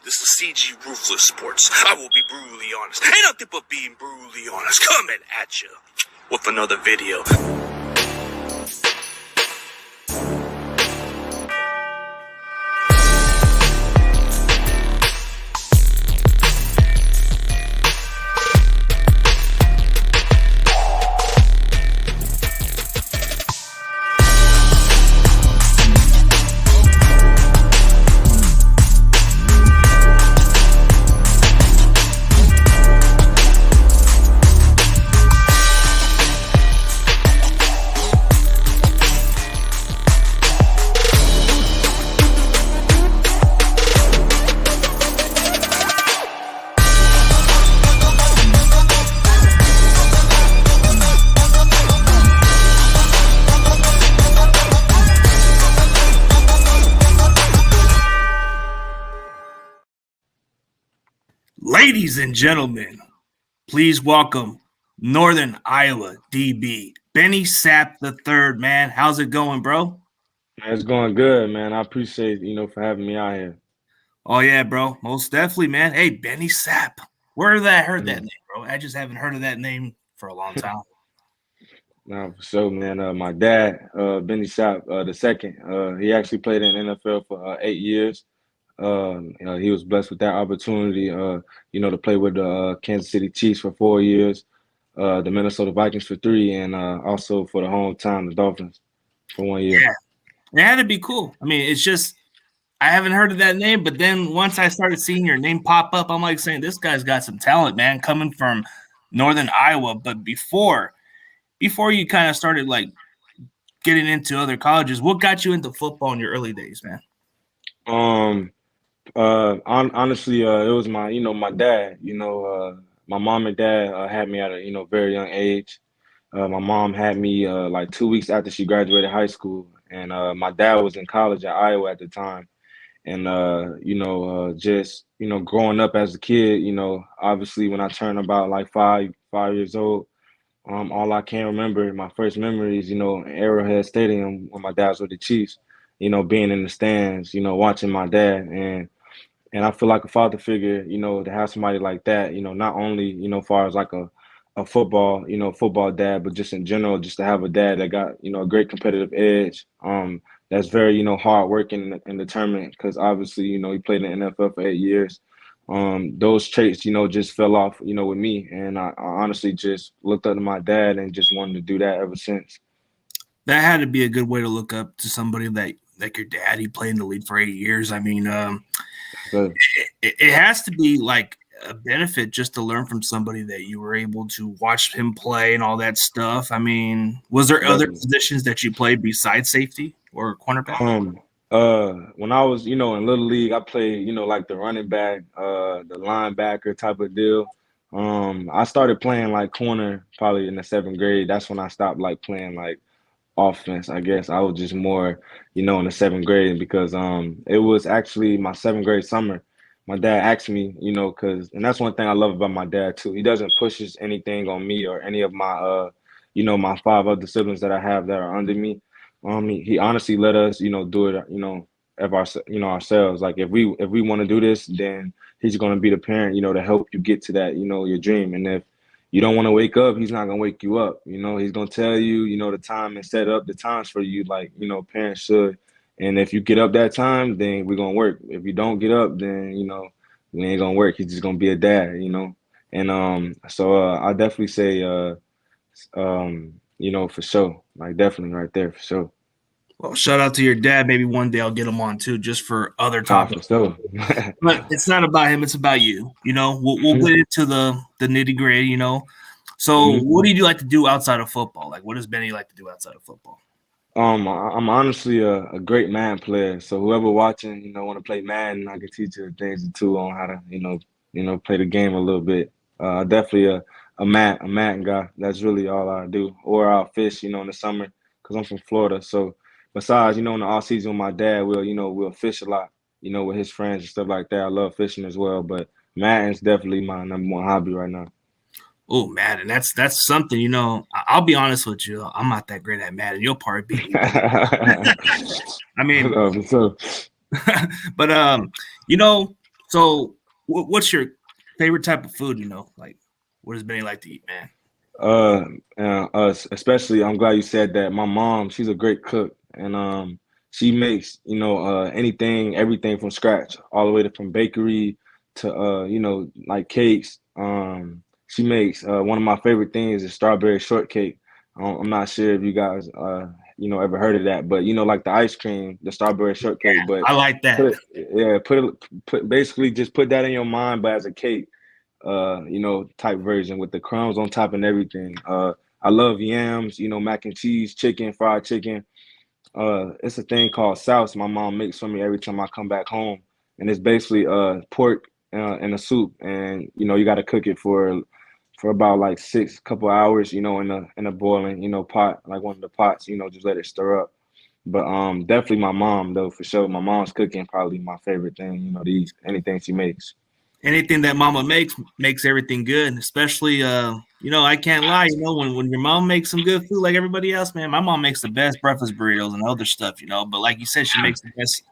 This is CG Ruthless Sports. I will be brutally honest. Ain't nothing but being brutally honest. Coming at you with another video. Ladies and gentlemen, please welcome Northern Iowa DB, Benny Sapp III, man. How's it going, bro? It's going good, man. I appreciate, for having me out here. Oh, yeah, bro. Most definitely, man. Hey, Benny Sapp. Where did I heard that name, bro? I just haven't heard of that name for a long time. No, for sure, man. My dad, Benny Sapp II, he actually played in the NFL for 8 years. He was blessed with that opportunity, to play with the Kansas City Chiefs for 4 years, the Minnesota Vikings for 3, and also for the hometown, the Dolphins, for 1 year. Yeah, it had to be cool. I mean, it's just I haven't heard of that name, but then once I started seeing your name pop up, I'm like saying this guy's got some talent, man, coming from Northern Iowa. But before you kind of started like getting into other colleges, what got you into football in your early days, man? Honestly, it was my dad. My mom and dad had me at a very young age. My mom had me like 2 weeks after she graduated high school, and my dad was in college at Iowa at the time. And just growing up as a kid, obviously when I turned about like five years old, all I can remember, my first memories, Arrowhead Stadium when my dad was with the Chiefs, being in the stands, watching my dad. And I feel like a father figure, to have somebody like that, not only, far as like a football dad, but just in general, just to have a dad that got, a great competitive edge. That's very, hard working and determined, because obviously, he played in the NFL for 8 years. Those traits, just fell off, with me. And I honestly just looked up to my dad and just wanted to do that ever since. That had to be a good way to look up to somebody like your dad. He played in the league for 8 years. I mean, it has to be like a benefit just to learn from somebody that you were able to watch him play and all that stuff. I mean, was there other positions that you played besides safety or cornerback? When I was, in Little League, I played, like the running back, the linebacker type of deal. I started playing like corner probably in the 7th grade. That's when I stopped like playing like offense, I guess. I was just more, in the 7th grade, because it was actually my 7th grade summer. My dad asked me, and that's one thing I love about my dad too. He doesn't pushes anything on me or any of my, my 5 other siblings that I have that are under me. He honestly let us, do it, ourselves. Like if we want to do this, then he's going to be the parent, to help you get to that, your dream. And if you don't want to wake up, he's not going to wake you up. He's going to tell you, the time and set up the times for you, like, parents should. And if you get up that time, then we're going to work. If you don't get up, then, we ain't going to work. He's just going to be a dad, And so I definitely say, for sure. Like definitely right there, for sure. Well, shout out to your dad. Maybe one day I'll get him on too, just for other topics. For sure. But it's not about him; it's about you. We'll get into the nitty gritty. So, what do you like to do outside of football? Like, what does Benny like to do outside of football? I'm honestly a great Madden player. So whoever watching, want to play Madden, I can teach you things or two on how to, play the game a little bit. Definitely a Madden guy. That's really all I do. Or I'll fish, in the summer, because I'm from Florida. So besides, in the off season with my dad, we'll fish a lot, with his friends and stuff like that. I love fishing as well. But Madden's definitely my number one hobby right now. Oh, Madden, that's something, I'll be honest with you. I'm not that great at Madden. You'll probably beat me. I mean, but, So, what's your favorite type of food? Like what does Benny like to eat, man? Uh, Especially, I'm glad you said that. My mom, she's a great cook, and she makes anything, everything from scratch, all the way to from bakery to like cakes. She makes one of my favorite things is strawberry shortcake. I'm not sure if you guys ever heard of that, but like the ice cream, the strawberry shortcake, but I like that. put basically just put that in your mind, but as a cake type version with the crumbs on top and everything. I love yams, mac and cheese, chicken, fried chicken. It's a thing called sauce my mom makes for me every time I come back home, and it's basically pork in a soup, and you got to cook it for about like six couple hours, in a boiling pot, like one of the pots, just let it stir up. But definitely my mom though, for sure. My mom's cooking probably my favorite thing, to eat anything she makes. Anything that mama makes everything good, especially I can't lie, when your mom makes some good food like everybody else, man. My mom makes the best breakfast burritos and other stuff, but like you said, she makes the best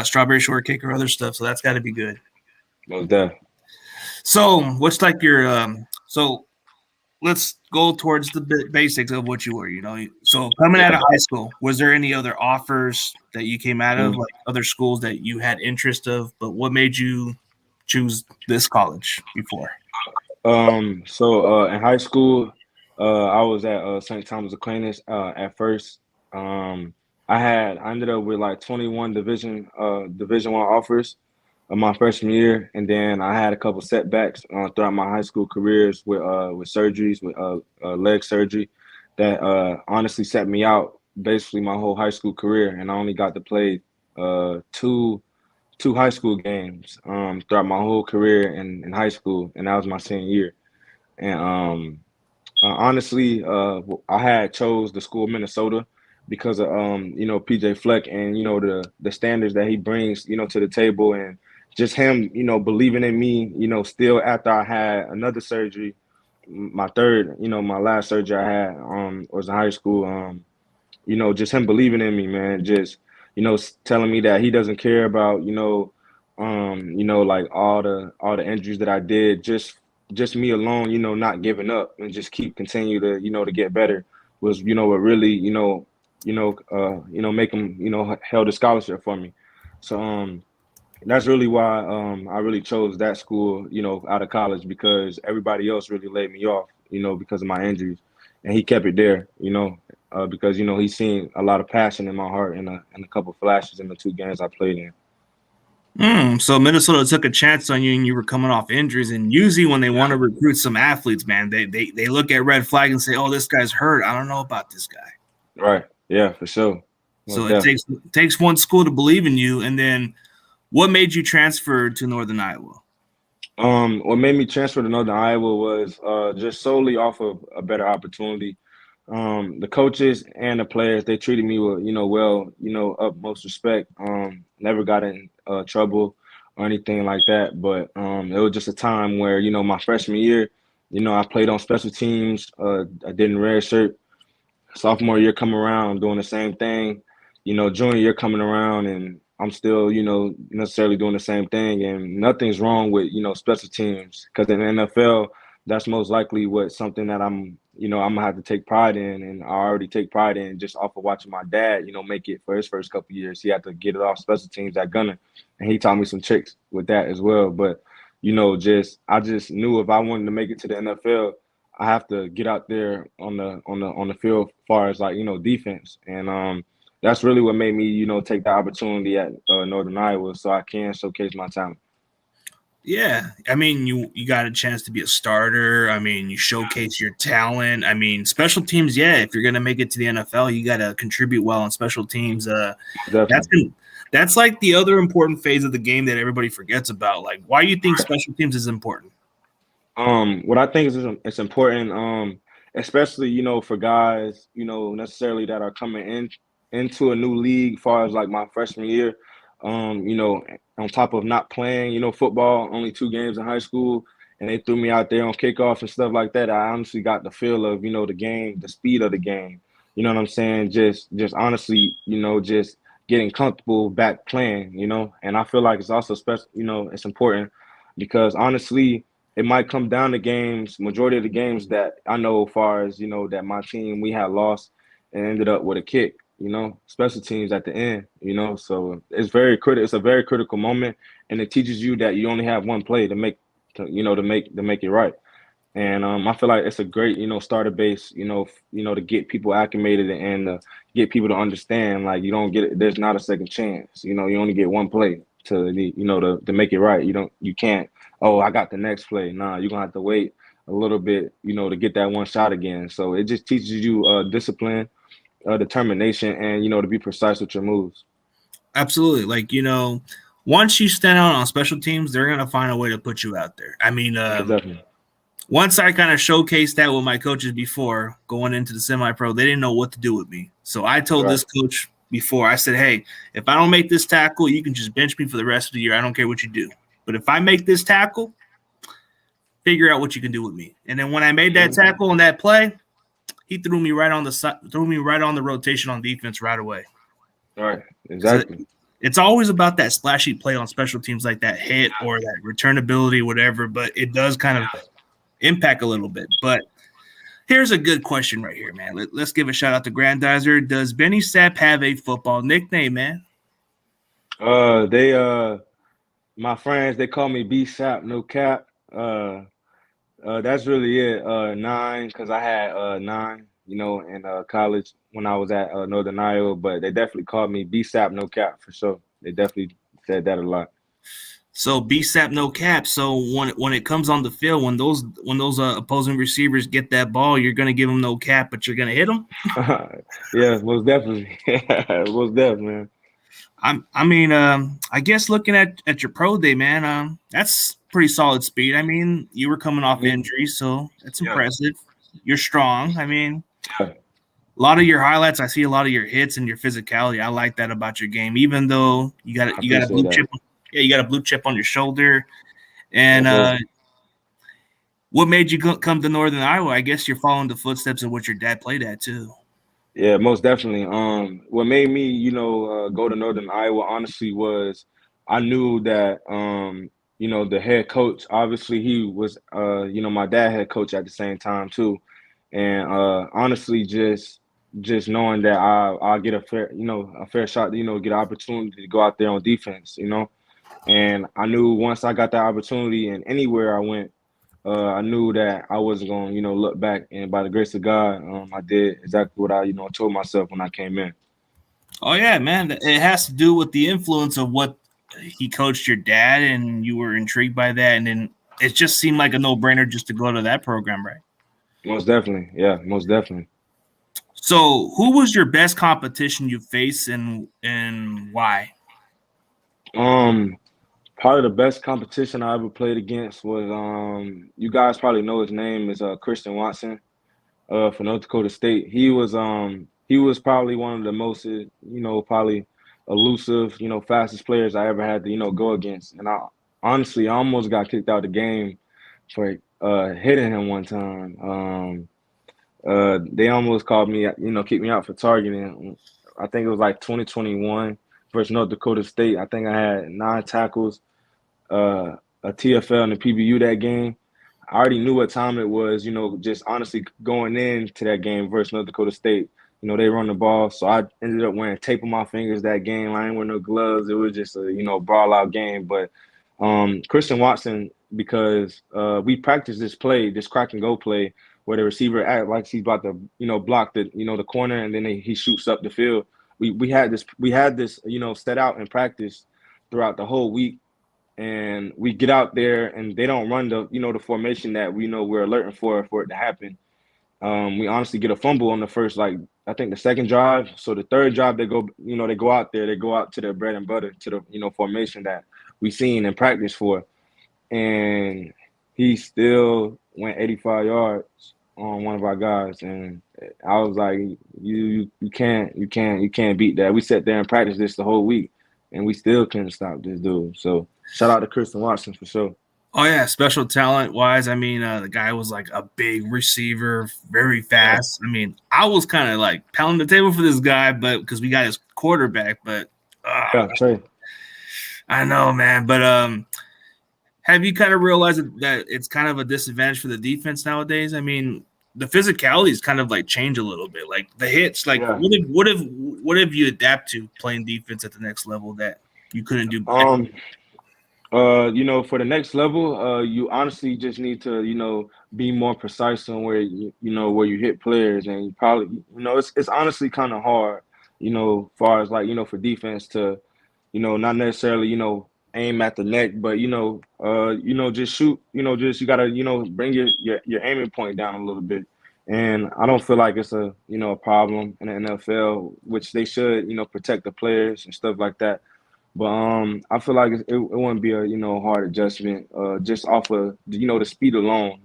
strawberry shortcake or other stuff, so that's got to be good. Most definitely. So what's like your so let's go towards the basics of what you were, so coming out Yeah. of high school, was there any other offers that you came out of, Mm. like other schools that you had interest of, but what made you choose this college before? In high school, I was at St. Thomas Aquinas at first. Um, I ended up with like 21 Division One offers my freshman year, and then I had a couple setbacks throughout my high school careers with surgeries, with leg surgery, that honestly set me out basically my whole high school career, and I only got to play two high school games throughout my whole career in high school, and that was my senior year. And honestly, I had chose the school of Minnesota because of PJ Fleck and the standards that he brings to the table, and just him believing in me still after I had another surgery, my third my last surgery I had was in high school. Just him believing in me, man. Just telling me that he doesn't care about like all the injuries that I did. Just me alone, not giving up and just keep continue to to get better was what really make him held a scholarship for me. So that's really why I really chose that school, out of college because everybody else really laid me off, because of my injuries, and he kept it there, because he's seen a lot of passion in my heart and a couple flashes in the two games I played in. So Minnesota took a chance on you, and you were coming off injuries. And usually, when they want to recruit some athletes, man, they look at red flag and say, "Oh, this guy's hurt. I don't know about this guy." Right? Yeah, for sure. So Most it definitely. takes one school to believe in you. And then, what made you transfer to Northern Iowa? What made me transfer to Northern Iowa was just solely off of a better opportunity. The coaches and the players, they treated me with, well, utmost respect. Never got in trouble or anything like that. But it was just a time where, my freshman year, I played on special teams. I didn't redshirt. Sophomore year come around doing the same thing, junior year coming around and I'm still, necessarily doing the same thing and nothing's wrong with, special teams because in the NFL, that's most likely what something that I'm gonna have to take pride in and I already take pride in just off of watching my dad, make it for his first couple years. He had to get it off special teams at Gunner and he taught me some tricks with that as well. But, I just knew if I wanted to make it to the NFL, I have to get out there on the field as far as like defense, and that's really what made me take the opportunity at Northern Iowa so I can showcase my talent. Yeah, I mean, you got a chance to be a starter. I mean, you showcase your talent. I mean, special teams. Yeah, if you're gonna make it to the NFL, you got to contribute well on special teams. That's Definitely. that's like the other important phase of the game that everybody forgets about. Like, why do you think special teams is important? What I think is it's important, especially for guys necessarily that are coming into a new league. Far as like my freshman year, on top of not playing football, only two games in high school, and they threw me out there on kickoff and stuff like that. I honestly got the feel of the game, the speed of the game. You know what I'm saying? Just honestly, just getting comfortable back playing, and I feel like it's also special, it's important because honestly, it might come down to games, majority of the games that I know as far as, that my team, we had lost and ended up with a kick, special teams at the end, so it's very critical. It's a very critical moment, and it teaches you that you only have one play to make it right. And I feel like it's a great, starter base, to get people acclimated and get people to understand, like you don't get it. There's not a second chance. You only get one play to make it right. You can't. Oh, I got the next play. Nah, you're gonna have to wait a little bit, to get that one shot again. So it just teaches you discipline, determination, and to be precise with your moves. Absolutely. Like, once you stand out on special teams, they're gonna find a way to put you out there. I mean, Most definitely. once I kind of showcased that with my coaches before going into the semi-pro, they didn't know what to do with me. So I told Right. this coach before, I said, hey, if I don't make this tackle, you can just bench me for the rest of the year. I don't care what you do. But if I make this tackle, figure out what you can do with me. And then when I made that tackle on that play, he threw me right on the rotation on defense right away. Right. Exactly. So it's always about that splashy play on special teams, like that hit or that returnability, whatever. But it does kind of impact a little bit. But here's a good question right here, man. Let's give a shout out to Grandizer. Does Benny Sapp have a football nickname, man? My friends, they call me B Sap, no cap. That's really it. Nine, because I had nine, in college when I was at Northern Iowa, but they definitely called me B Sap, no cap for sure. They definitely said that a lot. So BSAP no cap. So when it comes on the field, when those opposing receivers get that ball, you're gonna give them no cap, but you're gonna hit them. Yeah, most definitely, most definitely, man. I guess looking at your pro day, man, that's pretty solid speed. I mean, you were coming off injury, so it's impressive. You're strong. I mean, a lot of your highlights, I see a lot of your hits and your physicality. I like that about your game, even though you got a blue chip. Yeah, you got a blue chip on your shoulder. And what made you come to Northern Iowa? I guess you're following the footsteps of what your dad played at too. Yeah, most definitely. What made me, go to Northern Iowa, honestly, was I knew that, the head coach, obviously he was, my dad head coach at the same time too. And honestly, just knowing that I'll get a fair shot, get an opportunity to go out there on defense, And I knew once I got that opportunity and anywhere I went, I knew that I wasn't going to, look back. And by the grace of God, I did exactly what I, told myself when I came in. Oh, yeah, man. It has to do with the influence of what he coached your dad, and you were intrigued by that. And then it just seemed like a no-brainer just to go to that program, right? Most definitely. Yeah, most definitely. So who was your best competition you faced and why? Probably the best competition I ever played against was you guys probably know his name is Christian Watson for North Dakota State. He was probably one of the most probably elusive, fastest players I ever had to, go against. And I honestly almost got kicked out of the game for hitting him one time. They almost called me, kicked me out for targeting. I think it was like 2021 versus North Dakota State. I think I had 9 tackles, a TFL and a PBU that game. I already knew what time it was, just honestly going into that game versus North Dakota State. They run the ball. So I ended up wearing tape on my fingers that game. I didn't wear no gloves. It was just a, brawl out game. But Christian Watson, because we practiced this play, this crack and go play, where the receiver act like he's about to, block the, the corner, and then he shoots up the field. We had this, set out in practice throughout the whole week. And we get out there and they don't run the, the formation that we know we're alerting for it to happen. We honestly get a fumble on the first, I think the second drive. So the third drive, they go out there, they go out to their bread and butter, to the, formation that we seen in practice for. And he still went 85 yards on one of our guys. And I was like, you can't beat that. We sat there and practiced this the whole week and we still couldn't stop this dude. So shout out to Christian Watson for sure. Oh, yeah, special talent-wise, I mean, the guy was like a big receiver, very fast. Yeah. I mean, I was kind of like pounding the table for this guy, but because we got his quarterback, but Ah, Yeah, Trey. I know, man. But have you kind of realized that it's kind of a disadvantage for the defense nowadays? I mean, the physicalities kind of like change a little bit. Like the hits, like Yeah. what have you adapt to playing defense at the next level that you couldn't do? Um, for the next level, you honestly just need to, be more precise on where where you hit players, and you probably, it's honestly kind of hard, far as like, for defense to, not necessarily, aim at the neck, but just shoot, just you gotta, bring your aiming point down a little bit. And I don't feel like it's a, a problem in the NFL, which they should, protect the players and stuff like that. But I feel like it wouldn't be a hard adjustment, just off of the speed alone,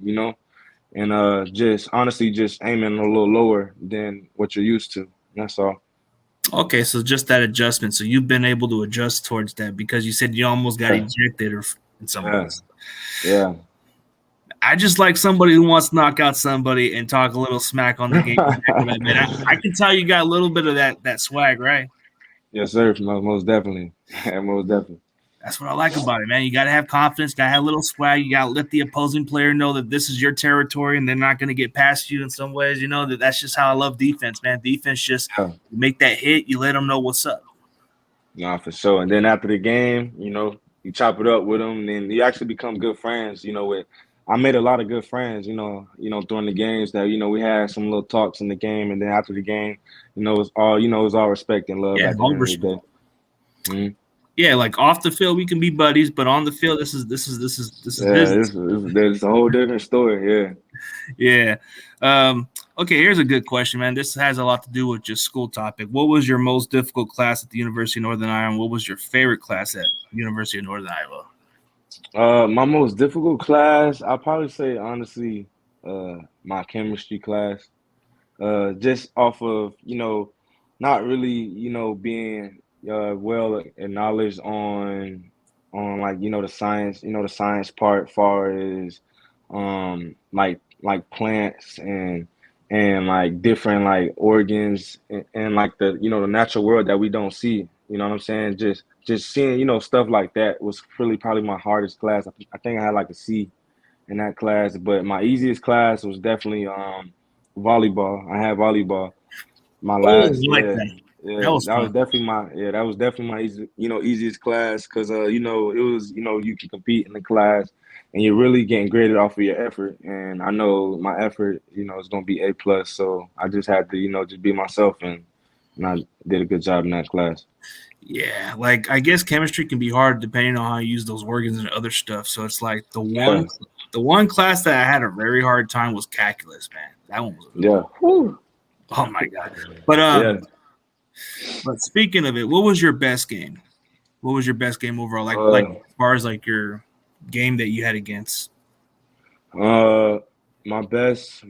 and just honestly just aiming a little lower than what you're used to. That's all. Okay, so just that adjustment. So you've been able to adjust towards that because you said you almost got Yeah, ejected or in some yeah, ways. yeah. I just like somebody who wants to knock out somebody and talk a little smack on the game. I can tell you got a little bit of that swag, right? Yes, sir. Most definitely, most definitely. That's what I like about it, man. You got to have confidence, got to have a little swag. You got to let the opposing player know that this is your territory and they're not going to get past you in some ways. You know, that's just how I love defense, man. Defense just Yeah, make that hit, you let them know what's up. nah, for sure. And then after the game, you chop it up with them, and then you actually become good friends. With I made a lot of good friends. During the games that we had some little talks in the game, and then after the game, it was all respect and love Yeah, at the all end of the respect. day. Mhm. Yeah, like off the field we can be buddies, but on the field this is Yeah, business. there's a whole different story. Yeah. Yeah. Um, okay, here's a good question, man. This has a lot to do with just school topic. What was your most difficult class at the University of Northern Iowa? What was your favorite class at University of Northern Iowa? My most difficult class, I'll probably say honestly, my chemistry class. Just off of not really being well acknowledged on, like, the science part, far as like plants and like different like organs, and like the natural world that we don't see. You know what I'm saying? Just seeing stuff like that was really probably my hardest class. I think I had like a C in that class, but my easiest class was definitely volleyball. I had volleyball. My Oh, last, you like yeah, that. That yeah, was fun. that was definitely my easiest class, because it was, you can compete in the class, and you're really getting graded off of your effort. And I know my effort, is gonna be A+. So I just had to, just be myself, and I did a good job in that class. Yeah, like I guess chemistry can be hard depending on how you use those organs and other stuff. So it's like the one Yeah, the one class that I had a very hard time was calculus, man. That one was yeah, Whew. oh my god. But Yeah. but speaking of it, what was your best game? What was your best game overall? Like Uh, as far as like your game that you had against. uh, my best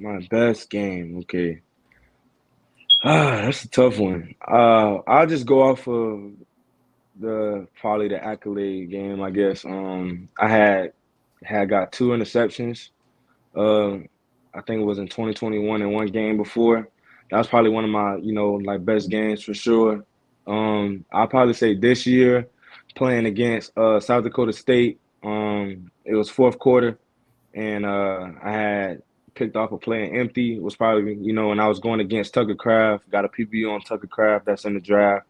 game. Okay. That's a tough one. I'll just go off of probably the accolade game, I guess. I had got two interceptions. Um, I think it was in 2021 in one game before. That was probably one of my, like best games for sure. I'll probably say this year, playing against South Dakota State. It was fourth quarter, and I had picked off a play and empty. It was probably, and I was going against Tucker Craft. Got a PBU on Tucker Craft that's in the draft.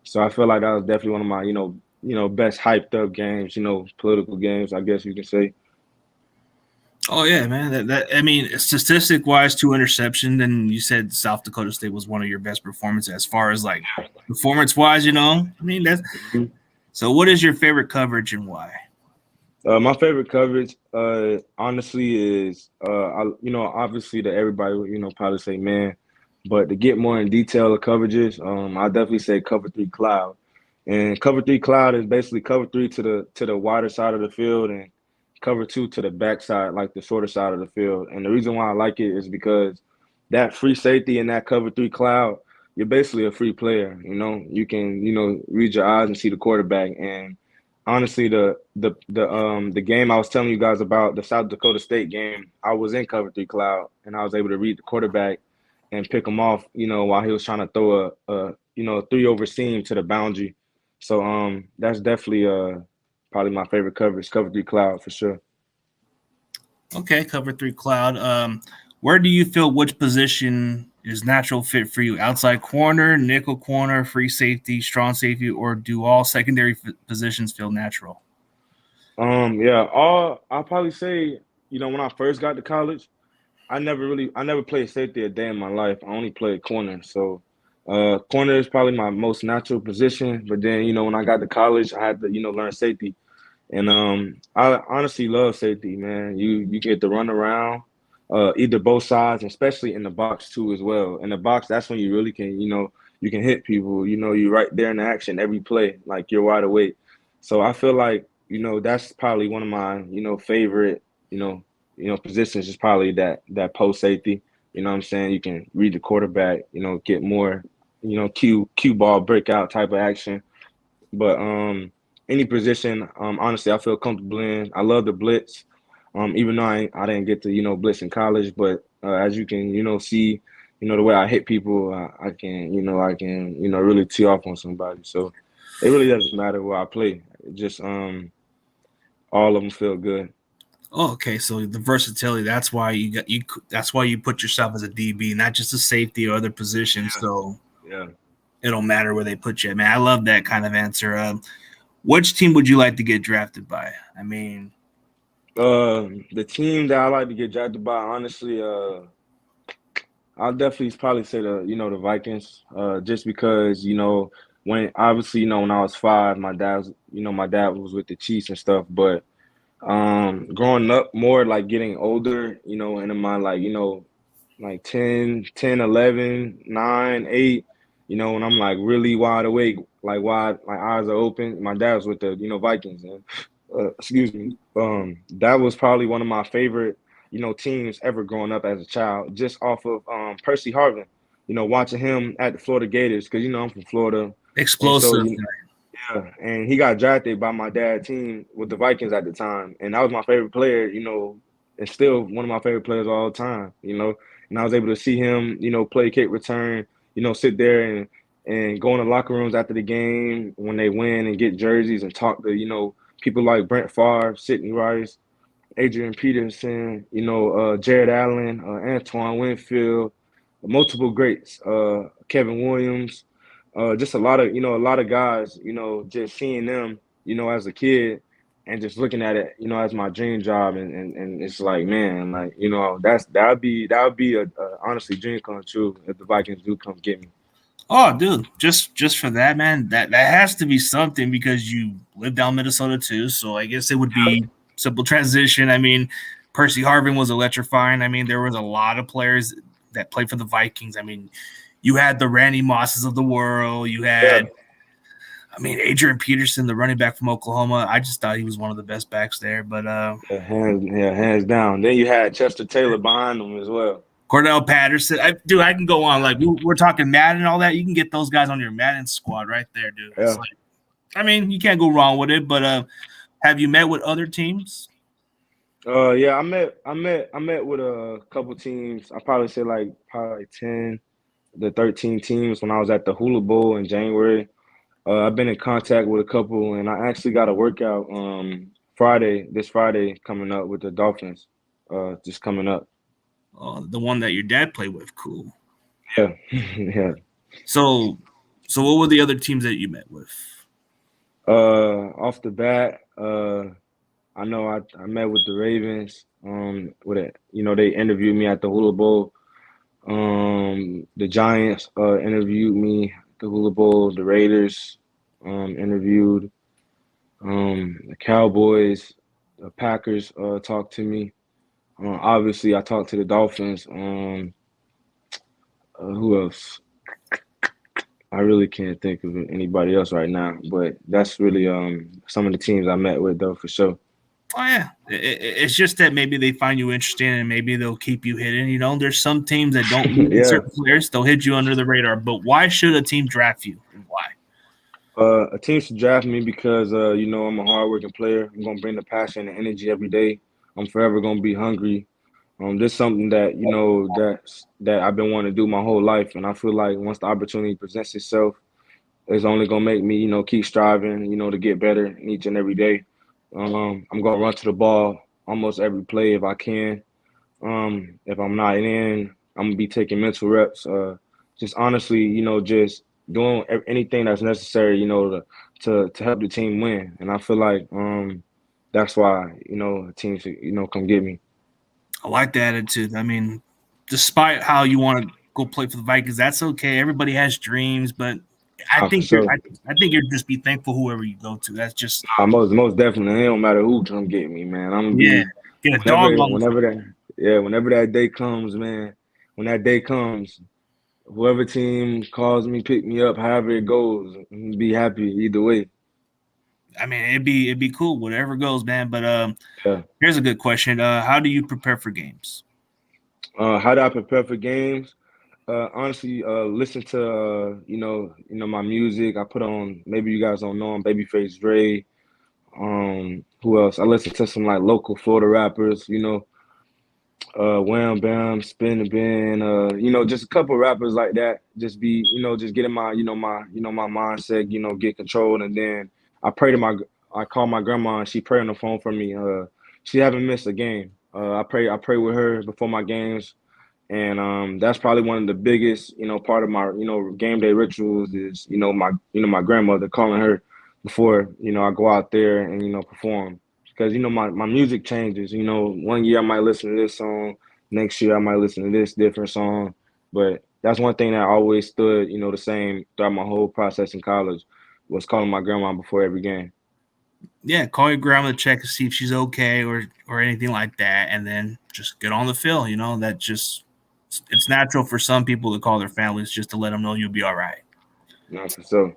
So I feel like that was definitely one of my, best hyped up games, political games, I guess you can say. Oh yeah, man. That I mean, statistic wise, two interception. And you said South Dakota State was one of your best performances as far as like performance wise. I mean that's Mhm. so. What is your favorite coverage and why? My favorite coverage, honestly, is obviously that everybody would, probably say man, but to get more in detail of coverages, I definitely say cover three cloud, and cover three cloud is basically cover three to the wider side of the field, and cover two to the back side, like the shorter side of the field. And the reason why I like it is because that free safety in that cover three cloud, you're basically a free player. You can read your eyes and see the quarterback. And honestly, the game I was telling you guys about, the South Dakota State game, I was in cover three cloud, and I was able to read the quarterback and pick him off, while he was trying to throw a three over seam to the boundary. So that's definitely probably my favorite coverage, cover three cloud for sure. Okay, cover three cloud. Where do you feel which position is natural fit for you? Outside corner, nickel corner, free safety, strong safety, or do all secondary positions feel natural? Yeah, all I'll probably say, when I first got to college, I never played safety a day in my life. I only played corner. So corner is probably my most natural position. But then, when I got to college, I had to, learn safety. And I honestly love safety, man. You get to run around, either both sides, especially in the box too as well. In the box, that's when you really can, you can hit people. You're right there in the action every play, like you're wide awake. So I feel like, that's probably one of my, favorite, positions is probably that post safety. You know what I'm saying? You can read the quarterback, get more, cue ball breakout type of action. But any position, honestly, I feel comfortable in. I love the blitz. Even though I didn't get to blitz in college, but as you can see, the way I hit people, I can really tee off on somebody. So it really doesn't matter where I play. It just all of them feel good. Oh, okay. So the versatility, that's why you got you that's why you put yourself as a DB, not just a safety or other position. Yeah, So yeah. it don't matter where they put you. Man, I love that kind of answer. Which team would you like to get drafted by? I mean, The team that I like to get drafted by, honestly, I'll definitely probably say the Vikings, just because, when obviously, when I was five, my dad was with the Chiefs and stuff, but growing up more like getting older, and in my like, like 10, 11, 9, 8, when I'm like really wide awake, like wide, like eyes are open. My dad was with the, Vikings, and excuse me. That was probably one of my favorite, teams ever growing up as a child, just off of Percy Harvin, watching him at the Florida Gators, because I'm from Florida. And so explosive. yeah, and he got drafted by my dad's team with the Vikings at the time, and that was my favorite player, and still one of my favorite players of all time, And I was able to see him, play kick return, sit there and go in the locker rooms after the game when they win and get jerseys and talk to, people like Brent Favre, Sidney Rice, Adrian Peterson, Jared Allen, Antoine Winfield, multiple greats, Kevin Williams, just a lot of guys, just seeing them, as a kid and just looking at it, as my dream job. And it's like, man, like, that would be a honestly dream come true if the Vikings do come get me. Oh, dude, just for that, man, that has to be something because you live down Minnesota too. So I guess it would be simple transition. I mean, Percy Harvin was electrifying. I mean, there was a lot of players that played for the Vikings. I mean, you had the Randy Mosses of the world. You Yeah. had, I mean, Adrian Peterson, the running back from Oklahoma. I just thought he was one of the best backs there. But Hands down. Then you had Chester Taylor behind them as well. Cordell Patterson, dude, I can go on. Like we're talking Madden and all that. You can get those guys on your Madden squad right there, dude. It's Yeah. like, I mean, you can't go wrong with it. But have you met with other teams? Yeah, I met with a couple teams. I probably say like probably 10 to 13 teams when I was at the Hula Bowl in January. I've been in contact with a couple, and I actually got a workout this Friday coming up with the Dolphins. Just coming up. The one that your dad played with, cool. Yeah, yeah. So, so what were the other teams that you met with? Off the bat, I know I met with the Ravens. With it, they interviewed me at the Hula Bowl. The Giants interviewed me at the Hula Bowl. The Raiders interviewed. The Cowboys, the Packers talked to me. Obviously, I talked to the Dolphins. Who else? I really can't think of anybody else right now, but that's really some of the teams I met with, though, for sure. Oh yeah, it's just that maybe they find you interesting and maybe they'll keep you hidden. You know, there's some teams that don't need Yeah. certain players; they'll hit you under the radar. But why should a team draft you, and why? A team should draft me because I'm a hardworking player. I'm gonna bring the passion and energy every day. I'm forever gonna be hungry. This is something that that I've been wanting to do my whole life, and I feel like once the opportunity presents itself, It's only gonna make me, keep striving, to get better each and every day. I'm gonna run to the ball almost every play if I can. If I'm not in, I'm gonna be taking mental reps. Just honestly, just doing anything that's necessary, to help the team win. And I feel like that's why the team should come get me. I like the attitude. I mean, despite how you want to go play for the Vikings, that's okay. Everybody has dreams, but I For think you're sure. I think you're just be thankful whoever you go to. That's just Most definitely. It don't matter who come get me, man. I'm gonna yeah. be Get a dog on the whenever that day comes, man. When that day comes, whoever team calls me, pick me up, however it goes, I'm gonna be happy either way. I mean, it'd be cool, whatever goes, man. But Yeah. here's a good question. How do you prepare for games? How do I prepare for games? Honestly, listen to my music. I put on, maybe you guys don't know him, Babyface Dre. Who else? I listen to some like local Florida rappers. Wham Bam, Spin the Bin, just a couple rappers like that. Just be, just getting my, my mindset, get controlled, and then I pray to I call my grandma and she pray on the phone for me. She haven't missed a game. I pray with her before my games, and that's probably one of the biggest, part of my, game day rituals is, my grandmother calling her before, I go out there and, perform. Because, my music changes. One year I might listen to this song, next year I might listen to this different song. But that's one thing that always stood, the same throughout my whole process in college was calling my grandma before every game. Yeah, call your grandma to check to see if she's okay or anything like that, and then just get on the field. That just it's natural for some people to call their families just to let them know you'll be all right. Not for sure.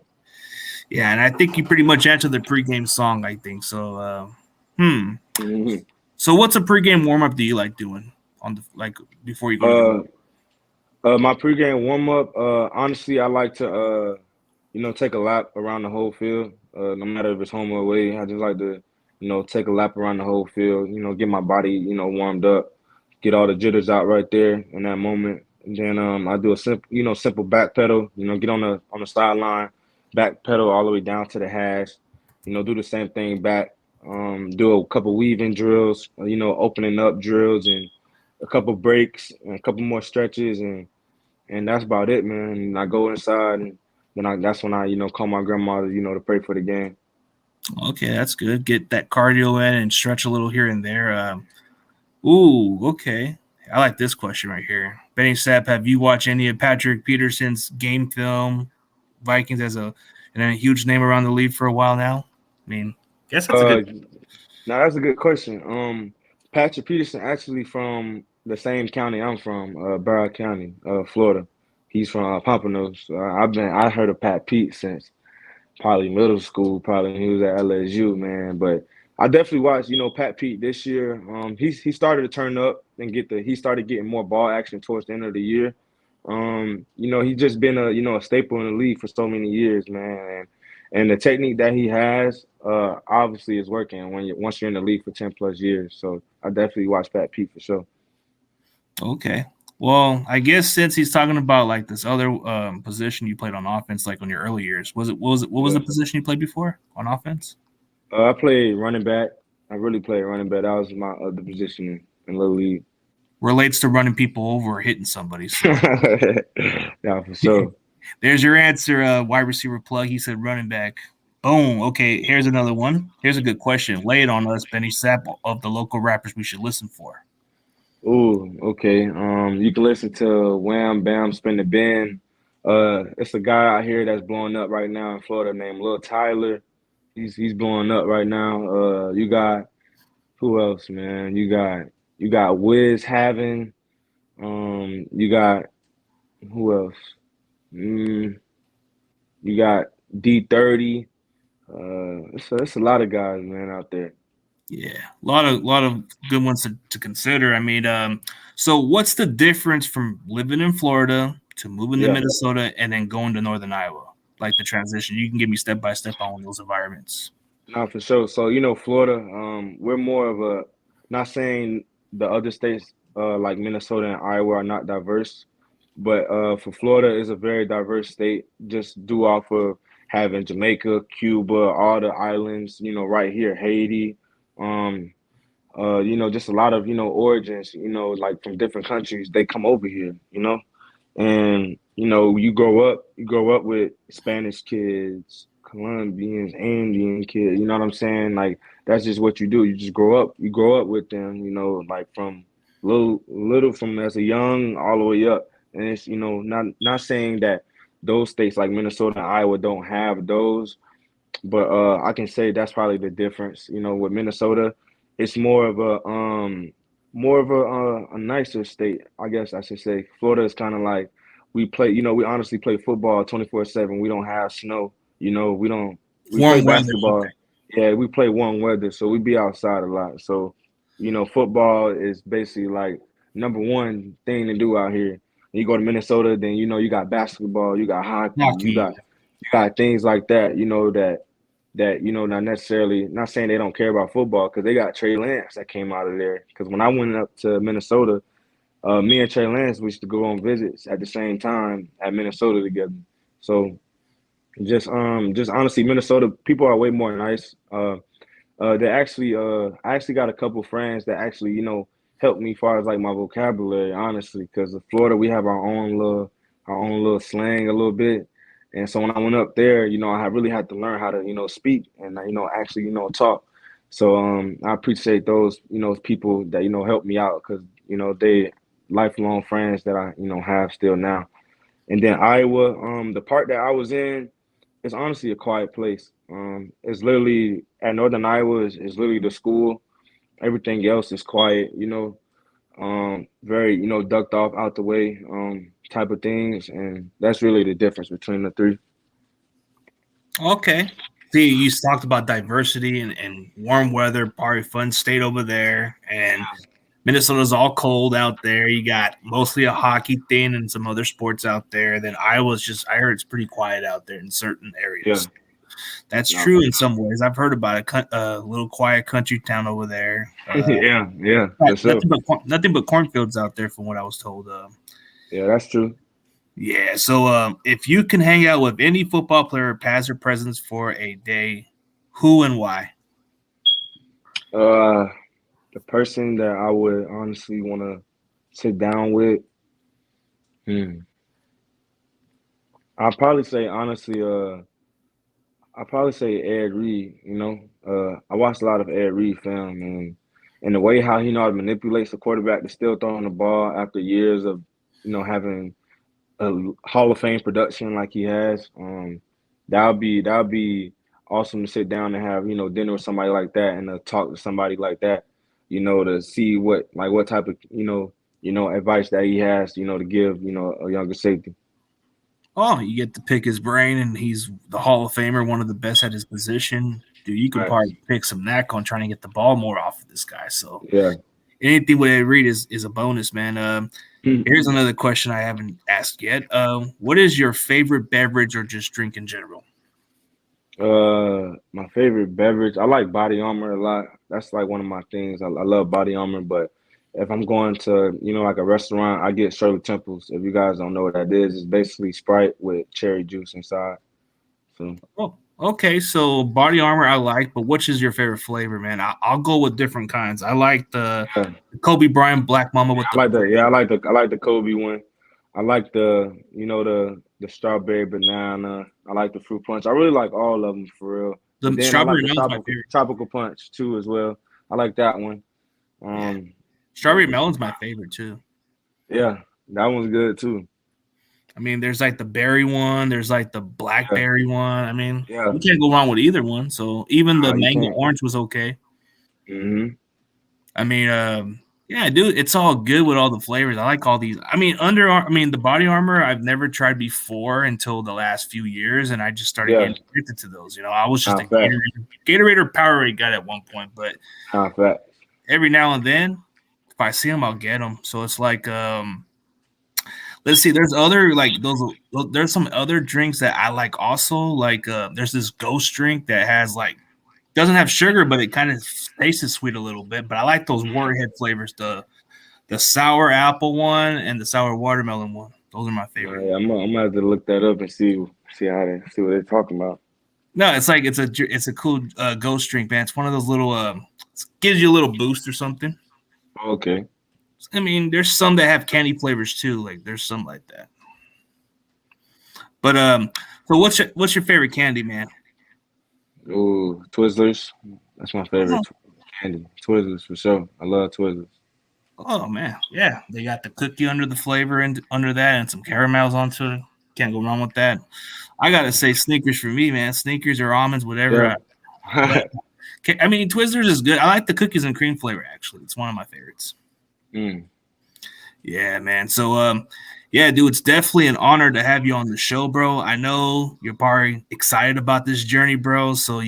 Yeah, and I think you pretty much answered the pregame song. I think so. Hmm. Hmm. So, what's a pregame warm up do you like doing on the like before you go to the? Uh, my pregame warm up, honestly, I like to take a lap around the whole field. No matter if it's home or away, I just like to, take a lap around the whole field. Get my body, warmed up, get all the jitters out right there in that moment. And then I do a simple, simple back pedal. Get on the sideline, back pedal all the way down to the hash. Do the same thing back. Do a couple weaving drills, opening up drills and a couple breaks and a couple more stretches and that's about it, man. And I go inside, and then that's when I, call my grandmother, to pray for the game. Okay, that's good. Get that cardio in and stretch a little here and there. Ooh, okay. I like this question right here. Benny Sapp, have you watched any of Patrick Peterson's game film? Vikings as a huge name around the league for a while now. I mean, guess that's a good. Uh, Now that's a good question. Patrick Peterson actually from the same county I'm from, Broward County, Florida. He's from Pompano. So I heard of Pat Pete since probably middle school, probably when he was at LSU, man. But I definitely watched, Pat Pete this year. He started to turn up and he started getting more ball action towards the end of the year. He's just been a staple in the league for so many years, man. And the technique that he has, obviously is working once you're in the league for 10 plus years. So I definitely watch Pat Pete for sure. Okay. Well, I guess since he's talking about like this other position you played on offense, like on your early years, what was Yeah. the position you played before on offense? I played running back. I really played running back. That was my other position in Little League. Relates to running people over or hitting somebody. So Yeah, for sure. there's your answer, wide receiver plug. He said running back. Boom. Okay, here's another one. Here's a good question. Lay it on us, Benny Sapp, of the local rappers we should listen for. Ooh, okay. You can listen to Wham Bam Spin the Ben. It's a guy out here that's blowing up right now in Florida named Lil Tyler. He's blowing up right now. You got who else, man? You got Wiz Having. You got who else? Mm, you got D30. It's a lot of guys, man, out there. Yeah, a lot of good ones to consider. I mean, so what's the difference from living in Florida to moving to Yeah. Minnesota and then going to Northern Iowa? Like the transition, you can give me step by step on those environments. No, for sure. So, Florida, we're more of a, not saying the other states like Minnesota and Iowa are not diverse, but for Florida is a very diverse state just due off of, having Jamaica, Cuba, all the islands, right here, Haiti, um, just a lot of, origins, like from different countries, they come over here, and you grow up with Spanish kids, Colombians, Indian kids, you know what I'm saying? Like that's just what you do. You grow up with them, like from little from as a young all the way up. And it's, not saying that those states like Minnesota and Iowa don't have those, but I can say that's probably the difference. With Minnesota, it's more of a nicer state, I guess I should say. Florida is kind of like we honestly play football 24/7. We don't have snow. We play Warm weather. basketball. Yeah, we play warm weather, so we be outside a lot. So, football is basically like number one thing to do out here. You go to Minnesota, then you got basketball, you got hockey, you Hockey. got things like that, not necessarily not saying they don't care about football because they got Trey Lance that came out of there. Because when I went up to Minnesota, me and Trey Lance we used to go on visits at the same time at Minnesota together. So just honestly, Minnesota people are way more nice. I actually got a couple friends that actually helped me as far as like my vocabulary, honestly, because in Florida we have our own little slang a little bit, and so when I went up there, I really had to learn how to speak and actually talk. So I appreciate those people that helped me out because they lifelong friends that I have still now. And then Iowa, the part that I was in it's honestly a quiet place. It's literally at Northern Iowa is literally the school. Everything else is quiet, very, ducked off out the way, type of things. And that's really the difference between the three. Okay. See, you talked about diversity and warm weather, probably fun state over there. And Minnesota's all cold out there. You got mostly a hockey thing and some other sports out there. Then Iowa's just, I heard it's pretty quiet out there in certain Yeah. areas. That's No, true for in some ways. I've heard about a little quiet country town over there. sure. Yeah, for sure. Nothing but cornfields out there, from what I was told. Yeah, that's true. Yeah. So, if you can hang out with any football player, past or present, for a day, who and why? Uh, the person that I would honestly want to sit down with, hmm, I'll probably say honestly, I'll probably say Ed Reed. I watched a lot of Ed Reed film, and the way how he know how to manipulate the quarterback to still throwing the ball after years of having a Hall of Fame production like he has. That would be awesome to sit down and have dinner with somebody like that and to talk to somebody like that. To see what type of advice that he has to give a younger safety. Oh, you get to pick his brain, and he's the Hall of Famer, one of the best at his position. Dude, you can Right. probably pick some knack on trying to get the ball more off of this guy. So Yeah. anything with Ed Reed is a bonus, man. Here's another question I haven't asked yet. What is your favorite beverage or just drink in general? My favorite beverage. I like Body Armor a lot. That's like one of my things. I love Body Armor, but if I'm going to, like a restaurant, I get Shirley Temples. If you guys don't know what that is, it's basically Sprite with cherry juice inside. So Oh, okay. So body armor I like, but which is your favorite flavor, man? I'll go with different kinds. I like yeah, the Kobe Bryant Black Mama with I the like the yeah, I like the Kobe one. I like the strawberry banana. I like the fruit punch. I really like all of them for real. But the then I like strawberry the melon's my tropical favorite. tropical punch too as well. I like that one. Yeah, Um, yeah, strawberry melon's my favorite too. yeah, that one's good too. I mean, there's like the berry one, there's like the Yeah, blackberry one. I mean, yeah. you can't go wrong with either one. So even the You mango can't. orange was okay. Hmm. I mean, yeah, dude, it's all good with all the flavors. I like all these. I mean, the body armor I've never tried before until the last few years, and I just started Yeah, getting addicted to those. I was just a not fat, Gatorade or Powerade guy at one point, but not fat. every now and then, if I see them, I'll get them. So it's like, let's see, there's other like those. There's some other drinks that I like also. Like, there's this Ghost drink that has like doesn't have sugar, but it kind of tastes sweet a little bit. But I like those Warhead flavors, the sour apple one and the sour watermelon one. Those are my favorite. Yeah, I'm gonna have to look that up and see what they're talking about. No, it's like it's a cool ghost drink, man. It's one of those little gives you a little boost or something. Okay. I mean, there's some that have candy flavors too. Like there's some like that. But so what's your favorite candy, man? Ooh, Twizzlers. That's my Oh, favorite candy. Twizzlers for sure. I love Twizzlers. oh man, yeah. They got the cookie under the flavor and under that, and some caramels onto it. Can't go wrong with that. I gotta say, Snickers for me, man. Snickers or almonds, whatever. Yeah. But I mean, Twizzlers is good. I like the cookies and cream flavor. Actually, it's one of my favorites. Mm, Yeah, man. So, yeah, dude, it's definitely an honor to have you on the show, bro. I know you're probably excited about this journey, bro. So most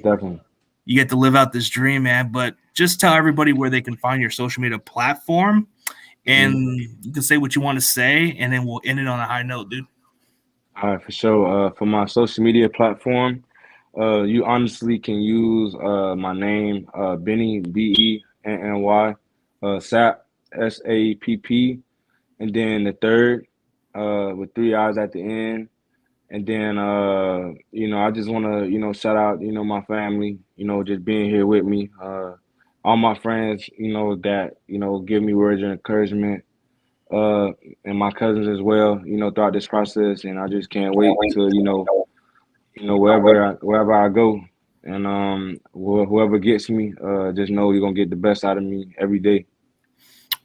definitely. you get to live out this dream, man. But just tell everybody where they can find your social media platform, and Mm. you can say what you want to say, and then we'll end it on a high note, dude. All right, for sure. For my social media platform, you honestly can use my name, Benny Benny, Sapp Sapp, and then the third with three eyes at the end. And then I just want to shout out my family, just being here with me, all my friends, that give me words of encouragement, uh, and my cousins as well, throughout this process. And I just can't wait to wherever I go, and whoever gets me, just know you're gonna get the best out of me every day.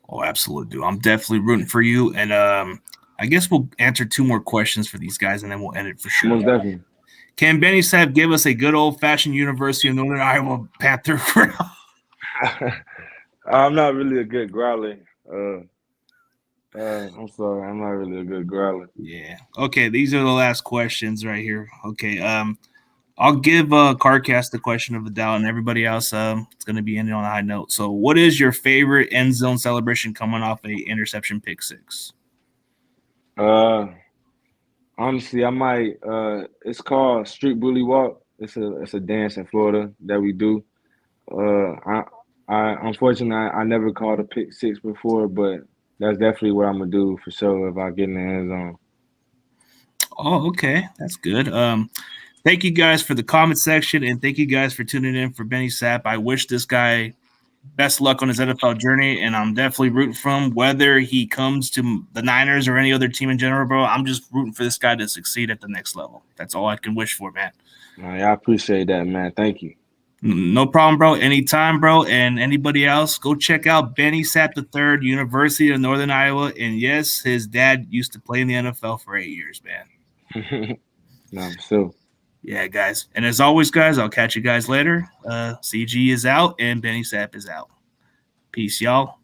Oh, absolutely, dude. I'm definitely rooting for you, and I guess we'll answer two more questions for these guys, and then we'll end it for sure. Most definitely. Can Benny Sapp give us a good old fashioned University of Northern Iowa Panther growl? I'm not really a good growler. I'm sorry, I'm not really a good growler. Yeah. Okay, these are the last questions right here. Okay. I'll give Carcast the question of the doubt, and everybody else. It's going to be ending on a high note. So, what is your favorite end zone celebration coming off a interception pick six? Uh, Honestly, I might. It's called Street Bully Walk. It's a dance in Florida that we do. Uh, I unfortunately I never called a pick six before, but that's definitely what I'm gonna do for sure if I get in the end zone. Oh, okay, that's good. Thank you guys for the comment section, and thank you guys for tuning in for Benny Sapp. I wish this guy best luck on his NFL journey, and I'm definitely rooting for him. Whether he comes to the Niners or any other team in general, bro, I'm just rooting for this guy to succeed at the next level. That's all I can wish for, man. Yeah, I appreciate that, man. Thank you. No problem, bro. Anytime, bro. And anybody else, go check out Benny Sapp III, University of Northern Iowa. And yes, his dad used to play in the NFL for 8 years, man. No, so. Yeah, guys. And as always, guys, I'll catch you guys later. CG is out and Benny Sapp is out. Peace, y'all.